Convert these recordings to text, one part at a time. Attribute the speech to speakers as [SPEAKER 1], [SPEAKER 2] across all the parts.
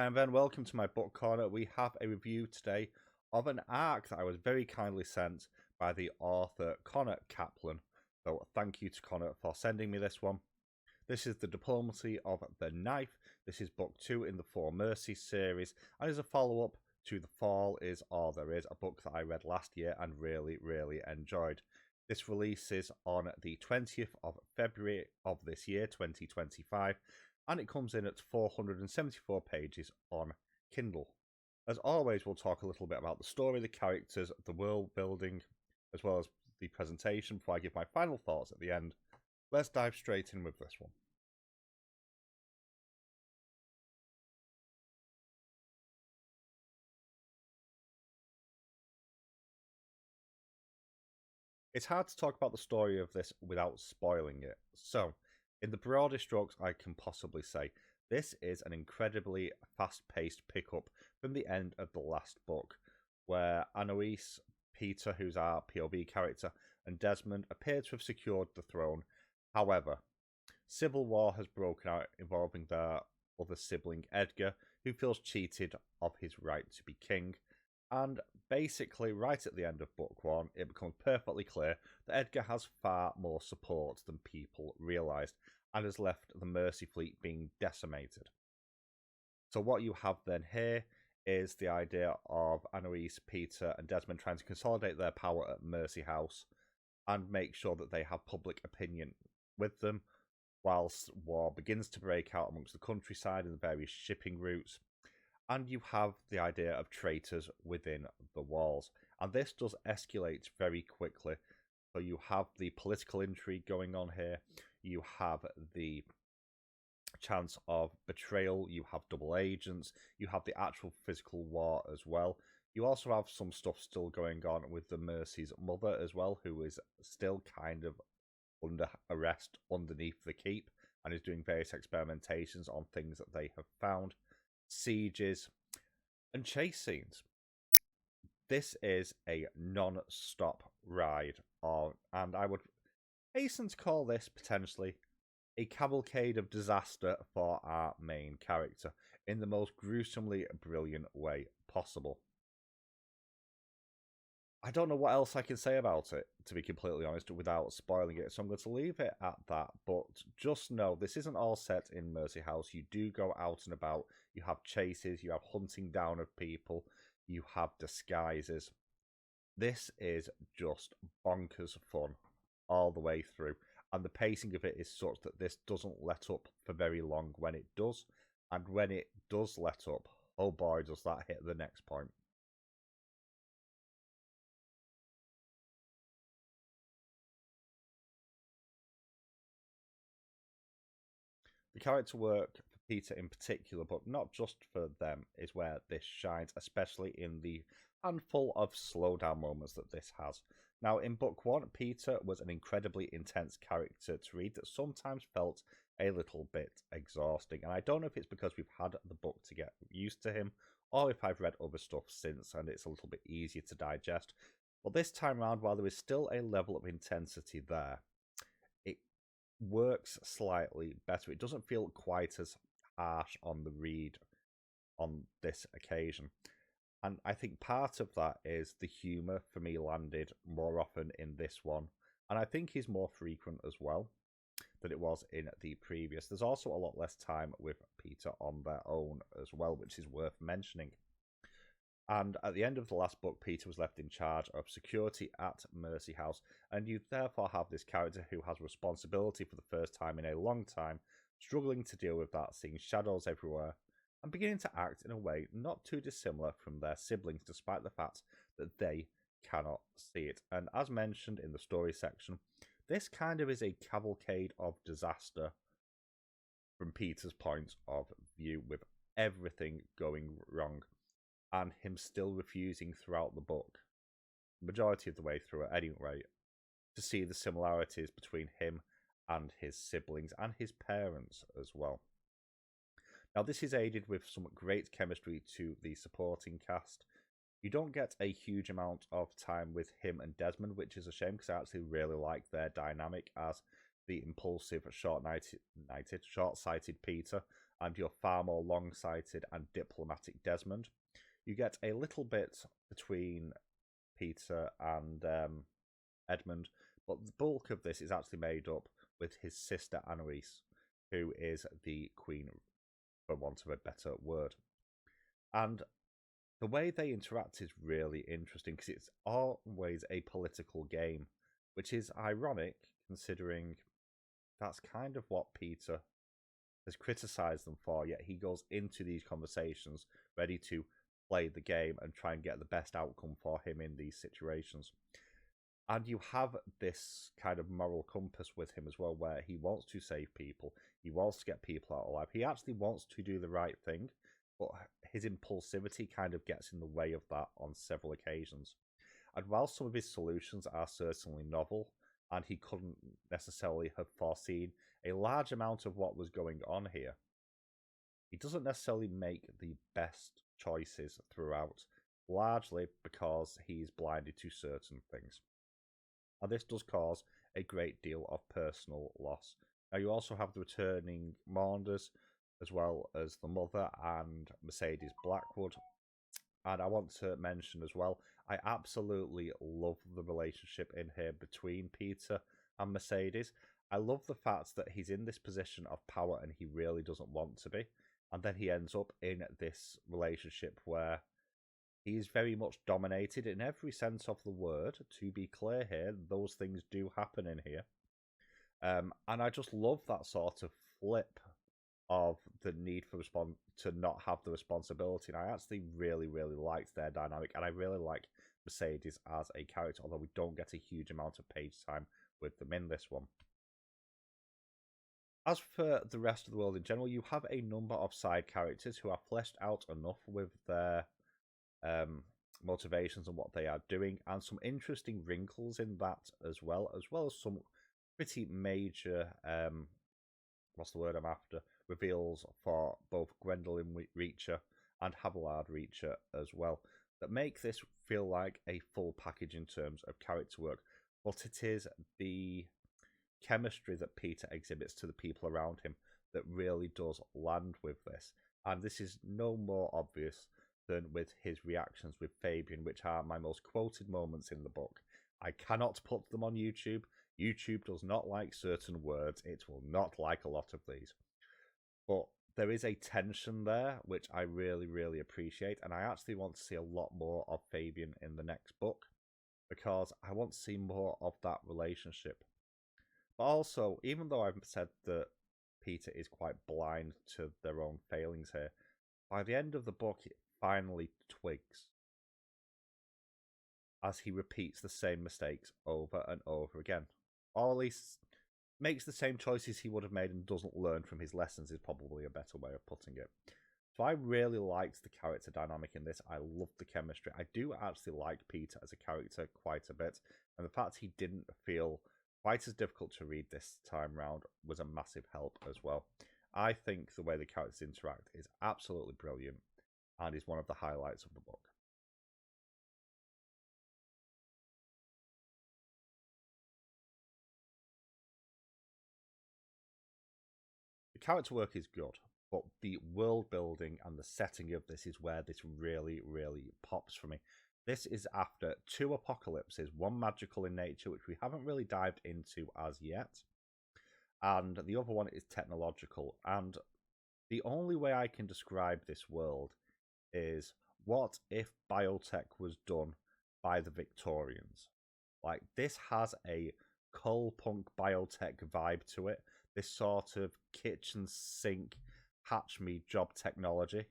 [SPEAKER 1] Hi, and then welcome to my book corner. We have a review today of an arc that I was very kindly sent by the author Connor Kaplan. So thank you to Connor for sending me this one. This is The Diplomacy of the Knife. This is book 2 in the Petre Mercy series and is a follow-up to The Fall Is All There Is, a book that I read last year and really enjoyed. This releases on the 20th of February of this year, 2025, and it comes in at 474 pages on Kindle. As always, we'll talk a little bit about the story, the characters, the world building, as well as the presentation before I give my final thoughts at the end. Let's dive straight in with this one. It's hard to talk about the story of this without spoiling it. So, in the broadest strokes I can possibly say, this is an incredibly fast-paced pickup from the end of the last book, where Anais, Peter, who's our POV character, and Desmond appear to have secured the throne. However, civil war has broken out involving their other sibling Edgar, who feels cheated of his right to be king. And basically, right at the end of book 1, it becomes perfectly clear that Edgar has far more support than people realised, and has left the Mercy fleet being decimated. So what you have then here is the idea of Anais, Peter, and Desmond trying to consolidate their power at Mercy House and make sure that they have public opinion with them, whilst war begins to break out amongst the countryside and the various shipping routes. And you have the idea of traitors within the walls. And this does escalate very quickly. So you have the political intrigue going on here. You have the chance of betrayal. You have double agents. You have the actual physical war as well. You also have some stuff still going on with the Mercy's mother as well, who is still kind of under arrest underneath the keep and is doing various experimentations on things that they have found. Sieges and chase scenes. This is a non-stop ride, and I would hasten to call this potentially a cavalcade of disaster for our main character in the most gruesomely brilliant way possible. I don't know what else I can say about it, to be completely honest, without spoiling it, so I'm going to leave it at that. But just know, this isn't all set in Mercy House. You do go out and about. You have chases, you have hunting down of people, you have disguises. This is just bonkers fun all the way through. And the pacing of it is such that this doesn't let up for very long when it does. And when it does let up, oh boy, does that hit the next point. The character work for Peter in particular, but not just for them, is where this shines, especially in the handful of slowdown moments that this has. Now, in book 1, Peter was an incredibly intense character to read that sometimes felt a little bit exhausting. And I don't know if it's because we've had the book to get used to him, or if I've read other stuff since and it's a little bit easier to digest. But this time around, while there is still a level of intensity there, it works slightly better. It doesn't feel quite as harsh on the read on this occasion. And I think part of that is the humour for me landed more often in this one. And I think is more frequent as well than it was in the previous. There's also a lot less time with Peter on their own as well, which is worth mentioning. And at the end of the last book, Peter was left in charge of security at Mercy House, and you therefore have this character who has responsibility for the first time in a long time, struggling to deal with that, seeing shadows everywhere, and beginning to act in a way not too dissimilar from their siblings, despite the fact that they cannot see it. And as mentioned in the story section, this kind of is a cavalcade of disaster from Peter's point of view, with everything going wrong and him still refusing throughout the book, majority of the way through at any rate, to see the similarities between him and his siblings and his parents as well. Now, this is aided with some great chemistry to the supporting cast. You don't get a huge amount of time with him and Desmond, which is a shame because I actually really like their dynamic as the impulsive, short-sighted Peter and your far more long-sighted and diplomatic Desmond. You get a little bit between Peter and Edmund, but the bulk of this is actually made up with his sister Annalise, who is the queen, for want of a better word. And the way they interact is really interesting because it's always a political game, which is ironic considering that's kind of what Peter has criticised them for, yet he goes into these conversations ready to play the game and try and get the best outcome for him in these situations. And you have this kind of moral compass with him as well, where he wants to save people, he wants to get people out alive, he actually wants to do the right thing, but his impulsivity kind of gets in the way of that on several occasions. And while some of his solutions are certainly novel, and he couldn't necessarily have foreseen a large amount of what was going on here, he doesn't necessarily make the best choices throughout, largely because he's blinded to certain things. And this does cause a great deal of personal loss. Now, you also have the returning Maunders, as well as the mother and Mercedes Blackwood. And I want to mention as well, I absolutely love the relationship in here between Peter and Mercedes. I love the fact that he's in this position of power and he really doesn't want to be. And then he ends up in this relationship where he is very much dominated in every sense of the word. To be clear here, those things do happen in here. And I just love that sort of flip of the need for to not have the responsibility. And I actually really, really liked their dynamic. And I really like Mercedes as a character, although we don't get a huge amount of page time with them in this one. As for the rest of the world in general, you have a number of side characters who are fleshed out enough with their motivations and what they are doing, and some interesting wrinkles in that as well as some pretty major what's the word I'm after, reveals for both Gwendolyn Reacher and Havillard Reacher as well, that make this feel like a full package in terms of character work. But it is the chemistry that Peter exhibits to the people around him that really does land with this. And this is no more obvious than with his reactions with Fabian, which are my most quoted moments in the book. I cannot put them on YouTube. YouTube does not like certain words. It will not like a lot of these. But there is a tension there, which I really, really appreciate. And I actually want to see a lot more of Fabian in the next book, because I want to see more of that relationship. But also, even though I've said that Peter is quite blind to their own failings here, by the end of the book, it finally twigs as he repeats the same mistakes over and over again. Or at least makes the same choices he would have made and doesn't learn from his lessons is probably a better way of putting it. So I really liked the character dynamic in this. I loved the chemistry. I do actually like Peter as a character quite a bit. And the fact he didn't feel quite as difficult to read this time round was a massive help as well. I think the way the characters interact is absolutely brilliant and is one of the highlights of the book. The character work is good, but the world building and the setting of this is where this really, really pops for me. This is after two apocalypses, one magical in nature, which we haven't really dived into as yet, and the other one is technological. And the only way I can describe this world is, what if biotech was done by the Victorians? Like, this has a coal punk biotech vibe to it. This sort of kitchen sink hatch me job technology,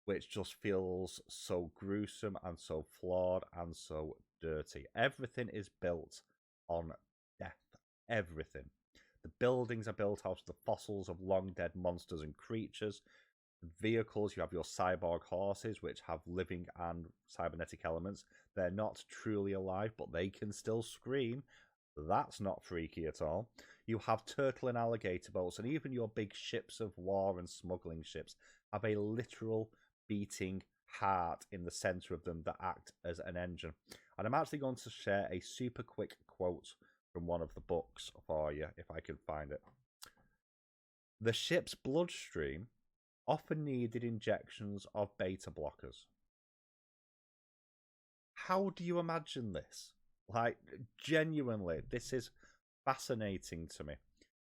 [SPEAKER 1] which just feels so gruesome and so flawed and so dirty. Everything is built on death. Everything. The buildings are built out of the fossils of long dead monsters and creatures. The vehicles, you have your cyborg horses, which have living and cybernetic elements. They're not truly alive, but they can still scream. That's not freaky at all. You have turtle and alligator boats, and even your big ships of war and smuggling ships have a literal beating heart in the center of them that act as an engine. And I'm actually going to share a super quick quote from one of the books for you, if I can find it. The ship's bloodstream often needed injections of beta blockers. How do you imagine this? Like, genuinely, this is fascinating to me.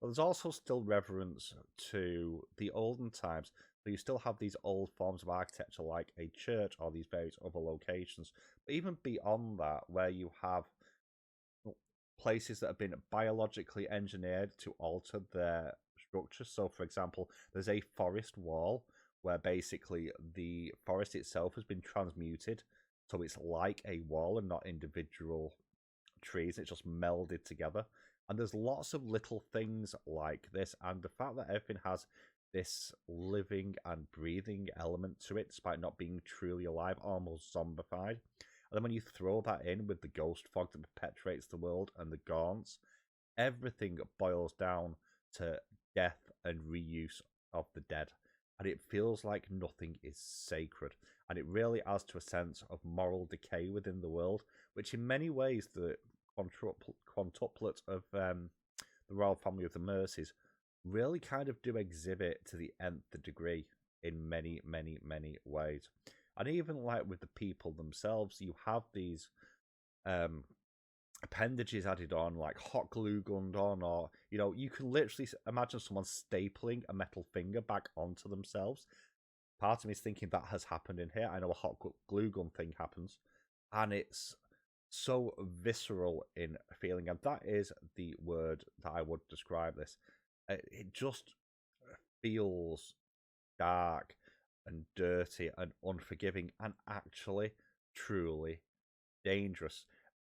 [SPEAKER 1] But there's also still reverence to the olden times. So you still have these old forms of architecture like a church or these various other locations. But even beyond that, where you have places that have been biologically engineered to alter their structure. So, for example, there's a forest wall where basically the forest itself has been transmuted. So it's like a wall and not individual trees. It's just melded together. And there's lots of little things like this. And the fact that everything has this living and breathing element to it, despite not being truly alive, almost zombified. And then when you throw that in with the ghost fog that perpetuates the world and the gaunts, everything boils down to death and reuse of the dead. And it feels like nothing is sacred. And it really adds to a sense of moral decay within the world, which in many ways the quantuplet of the royal family of the Mercies really kind of do exhibit to the nth degree in many, many, many ways. And even like with the people themselves, you have these appendages added on, like hot glue gunned on, or you can literally imagine someone stapling a metal finger back onto themselves. Part of me is thinking that has happened in here. I know a hot glue gun thing happens, and it's so visceral in feeling, and that is the word that I would describe this. It just feels dark and dirty and unforgiving and actually truly dangerous.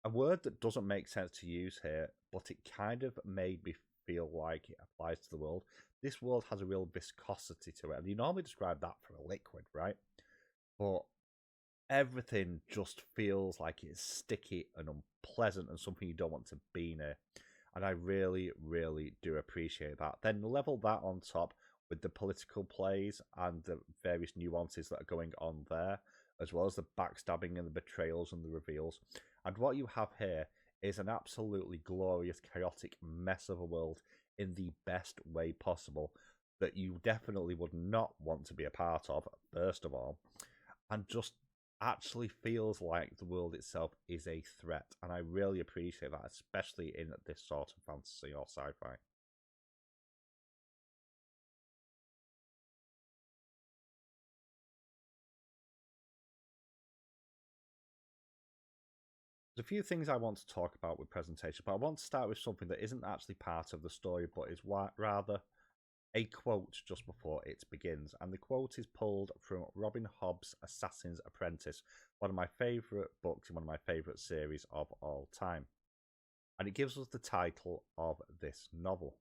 [SPEAKER 1] A word that doesn't make sense to use here, but it kind of made me feel like it applies to the world. This world has a real viscosity to it, and you normally describe that for a liquid, right? But everything just feels like it's sticky and unpleasant and something you don't want to be near. And I really, really do appreciate that. Then level that on top with the political plays and the various nuances that are going on there, as well as the backstabbing and the betrayals and the reveals. And what you have here is an absolutely glorious, chaotic mess of a world in the best way possible that you definitely would not want to be a part of, first of all, and just actually feels like the world itself is a threat. And I really appreciate that, especially in this sort of fantasy or sci-fi. There's a few things I want to talk about with presentation, but I want to start with something that isn't actually part of the story, but is rather a quote just before it begins. And the quote is pulled from Robin Hobb's Assassin's Apprentice, one of my favourite books and one of my favourite series of all time. And it gives us the title of this novel.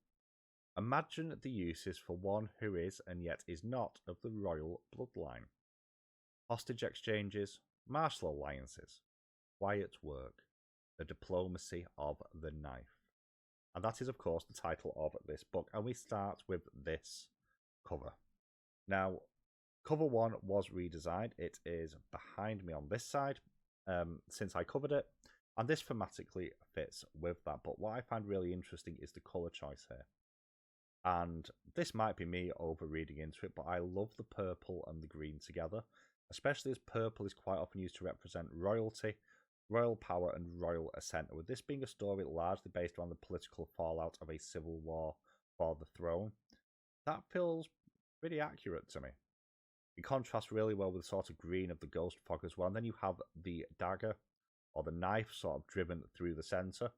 [SPEAKER 1] Imagine the uses for one who is and yet is not of the royal bloodline. Hostage exchanges, martial alliances, quiet work, the diplomacy of the knife. And that is, of course, the title of this book. And we start with this cover. Now, cover one was redesigned. It is behind me on this side since I covered it. And this thematically fits with that. But what I find really interesting is the colour choice here. And this might be me over reading into it, but I love the purple and the green together, especially as purple is quite often used to represent royalty, royal power, and royal ascent. With this being a story largely based around the political fallout of a civil war for the throne, that feels pretty accurate to me. It contrasts really well with the sort of green of the ghost fog as well. And then you have the dagger or the knife sort of driven through the centre.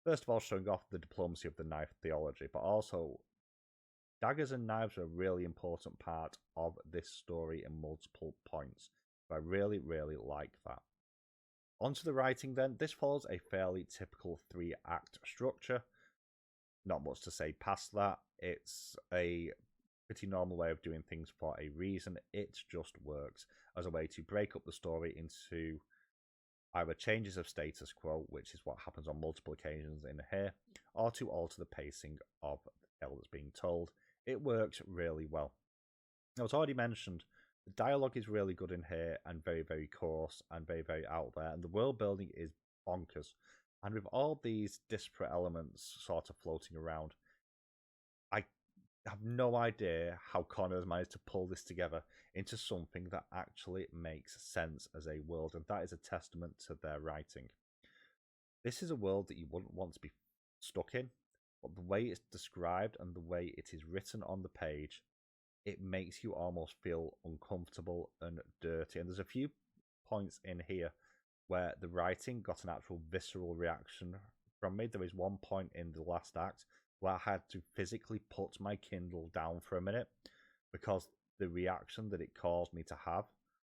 [SPEAKER 1] First of all, showing off the diplomacy of the knife theology, but also daggers and knives are a really important part of this story in multiple points. So I really, really like that. Onto the writing then. This follows a fairly typical 3-act structure. Not much to say past that. It's a pretty normal way of doing things for a reason. It just works as a way to break up the story into either changes of status quo, which is what happens on multiple occasions in here, or to alter the pacing of the tale that's being told. It works really well. Now, as already mentioned, the dialogue is really good in here and very, very coarse and very, very out there, and the world building is bonkers. And with all these disparate elements sort of floating around, I have no idea how Connor has managed to pull this together into something that actually makes sense as a world, and that is a testament to their writing. This is a world that you wouldn't want to be stuck in, but the way it's described and the way it is written on the page, it makes you almost feel uncomfortable and dirty. And there's a few points in here where the writing got an actual visceral reaction from me. There is one point in the last act where I had to physically put my Kindle down for a minute because the reaction that it caused me to have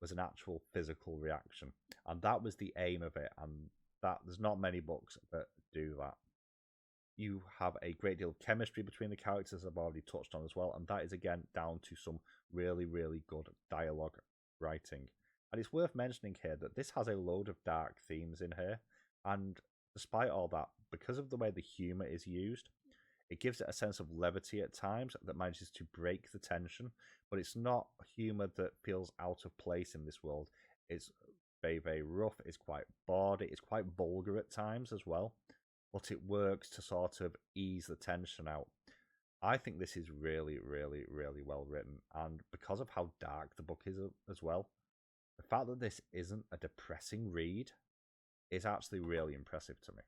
[SPEAKER 1] was an actual physical reaction. And that was the aim of it. And that there's not many books that do that. You have a great deal of chemistry between the characters, I've already touched on as well, and that is again down to some really, really good dialogue writing. And it's worth mentioning here that this has a load of dark themes in here, and despite all that, because of the way the humour is used, it gives it a sense of levity at times that manages to break the tension, but it's not humour that feels out of place in this world. It's very, very rough, it's quite bawdy, it's quite vulgar at times as well, but it works to sort of ease the tension out. I think this is really, really, really well written, and because of how dark the book is as well, the fact that this isn't a depressing read is actually really impressive to me.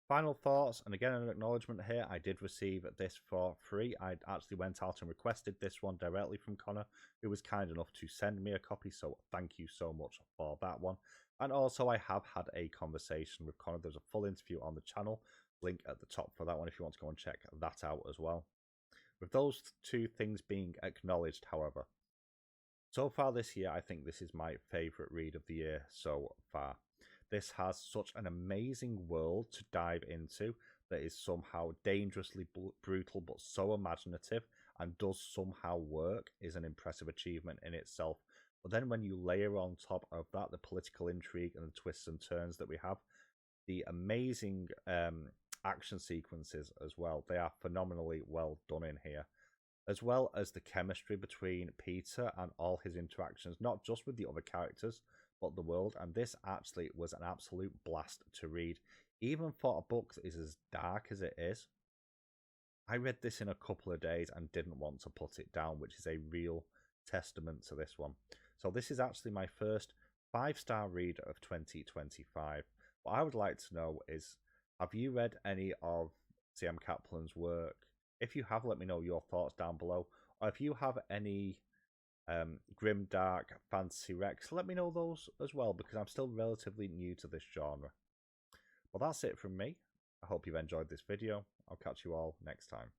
[SPEAKER 1] Final thoughts, and again an acknowledgement here, I did receive this for free. I actually went out and requested this one directly from Connor, who was kind enough to send me a copy, so thank you so much for that one. And also I have had a conversation with Connor. There's a full interview on the channel, link at the top for that one if you want to go and check that out as well. With those two things being acknowledged, however, so far this year, I think this is my favourite read of the year so far. This has such an amazing world to dive into that is somehow dangerously brutal but so imaginative and does somehow work is an impressive achievement in itself. But then when you layer on top of that the political intrigue and the twists and turns that we have, the amazing action sequences as well, they are phenomenally well done in here, as well as the chemistry between Peter and all his interactions, not just with the other characters, but the world. And this actually was an absolute blast to read. Even for a book that is as dark as it is, I read this in a couple of days and didn't want to put it down, which is a real testament to this one. So this is actually my first 5-star read of 2025. What I would like to know is, have you read any of C.M. Kaplan's work? If you have, let me know your thoughts down below. Or if you have any grim, dark, fantasy recs, let me know those as well, because I'm still relatively new to this genre. Well, that's it from me. I hope you've enjoyed this video. I'll catch you all next time.